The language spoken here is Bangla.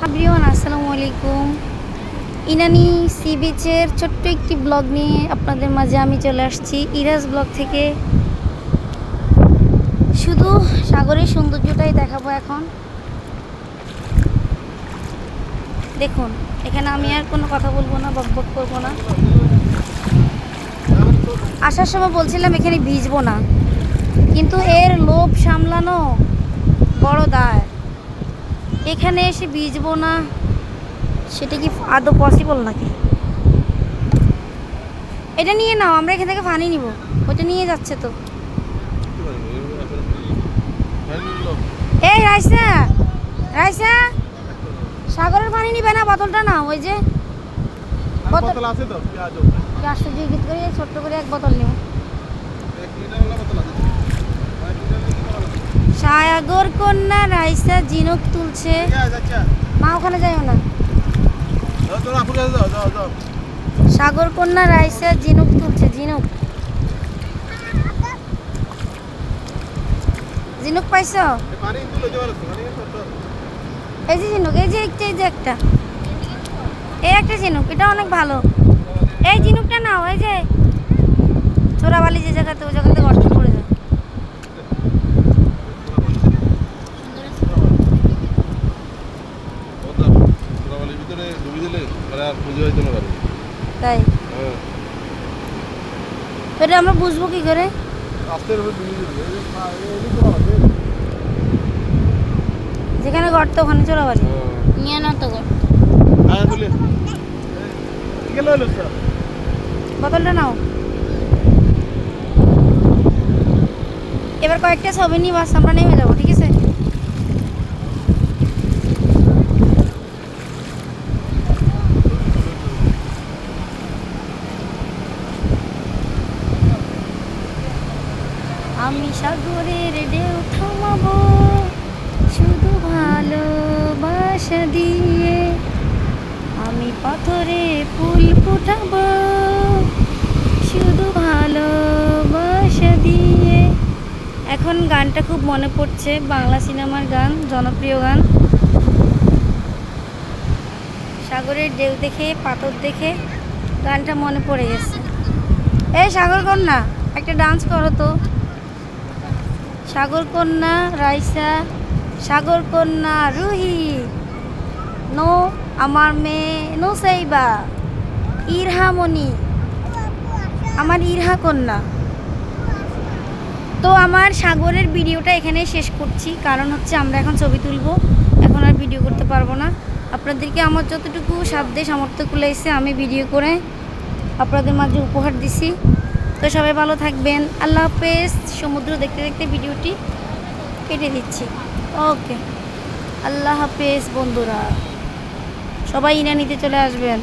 এভরিওয়ান আসসালামু আলাইকুম। ইনানি সি বিচের ছোট্ট একটি ব্লগ নিয়ে আপনাদের মাঝে আমি চলে আসছি ইরাজ ব্লগ থেকে। শুধু সাগরের সৌন্দর্যটাই দেখাবো এখন। দেখুন, এখানে আমি আর কোনো কথা বলবো না, বকবক করবো না। আসার সময় বলছিলাম এখানে ভিজবো না, কিন্তু এর লোভ সামলানো বড় দায়। এখানে এসে ভিজবো না, সেটা কি আদৌ পসিবল নাকি? এটা নিয়ে নাও, আমরা এখান থেকে পানি নিব। ওটা নিয়ে যাচ্ছে তো। এই রাইসা, রাইসা, সাগরের পানি নিবে না? বোতলটা নাও, ওই যে বোতল আছে তো। কি আশ্চর্য, গীত করে ছোট্ট করে এক বোতল নিব। সাগর কন্যা রাইসা জিনুক তুলছে। মা ওখানে যাইও না। সাগর কন্যা রাইসা জিনুক তুলছে। জিনুক, জিনুক পাইছ? এই যে ঝিনুক, এই যে একটা, এই একটা ঝিনুক, এটা অনেক ভালো। এই ঝিনুকটা নাও। এই যে চোরাবালি যে জায়গাতে, ওই জায়গাতে গর্ত পড়ে যায়। তাই এটা আমরা বুঝবো কি করে? যেখানে গর্ত ওখানে চোরাবালি নিয়ে না তো গর্ত। বোতলটা নাও। এবার কয়েকটা ছবি নিয়ে বাস আমরা নেমে যাবো, ঠিক আছে? আমি সাগরের ঢেউ থামাবো শুধু ভালোবাসা দিয়ে, আমি পাথরে ফুল ফুটাবো শুধু ভালোবাসা দিয়ে। এখন গানটা খুব মনে পড়ছে, বাংলা সিনেমার গান, জনপ্রিয় গান। সাগরের ঢেউ দেখে, পাথর দেখে গানটা মনে পড়ে গেছে। এই সাগর কন্যা, একটা ডান্স করো তো। সাগর কন্যা রাইসা, সাগর কন্যা রুহি, নো আমার মেয়ে নুসাইবা, ইরহামণি, আমার ইরহা কন্যা। তো আমার সাগরের ভিডিওটা এখানে শেষ করছি, কারণ হচ্ছে আমরা এখন ছবি তুলব, এখন আর ভিডিও করতে পারবো না। আপনাদেরকে আমার যতটুকু সাধ্যে সামর্থ্য কুলাইছে আমি ভিডিও করে আপনাদের মাঝে উপহার দিছি। তো সবাই ভালো থাকবেন, আল্লাহ হাফেজ। সমুদ্র দেখতে দেখতে ভিডিওটি কেটে দিচ্ছি। ওকে, আল্লাহ হাফেজ বন্ধুরা, সবাই ইনানিতে চলে আসবেন।